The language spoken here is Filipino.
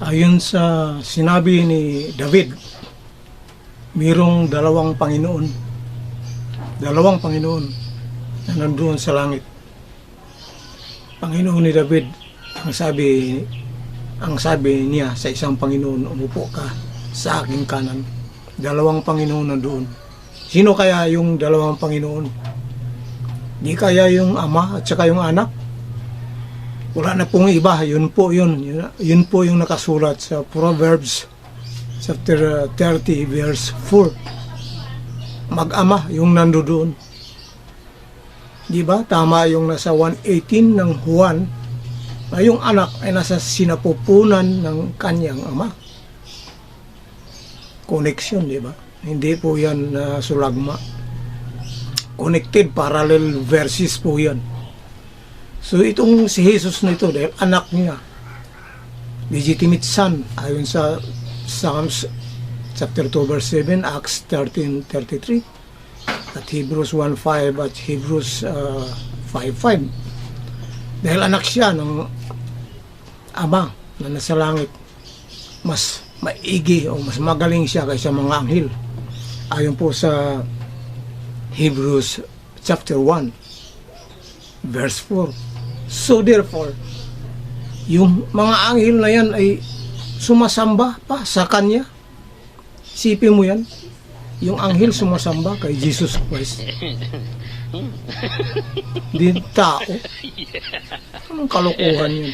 Ayon sa sinabi ni David, mayroong dalawang Panginoon. Dalawang Panginoon na nandoon sa langit. Panginoon ni David, ang sabi niya sa isang Panginoon, umupo ka sa aking kanan. Dalawang Panginoon nandoon. Sino kaya yung dalawang Panginoon? Di kaya yung Ama at saka yung Anak? Wala na pong iba. Yun po yung nakasulat sa Proverbs chapter 30 verse 4. Mag-ama yung nandoon. Di ba? Tama yung nasa 1:18 ng Juan na yung anak ay nasa sinapupunan ng kanyang ama. Connection, di ba? Hindi po yan sulagma. Connected, parallel verses po yan. So itong si Jesus na ito, dahil anak niya, legitimate son, ayon sa Psalms chapter 2 verse 7, Acts 13:33, at Hebrews 1:5 at Hebrews 5:5. Dahil anak siya ng Ama na nasa langit, mas maigi o mas magaling siya kaysa mga anghel. Ayon po sa Hebrews chapter 1 verse 4. So therefore, yung mga anghel na yan ay sumasamba pa sa kanya. Sipin mo yan, yung anghel sumasamba kay Jesus Christ. Di tao. Anong kalokohan yun?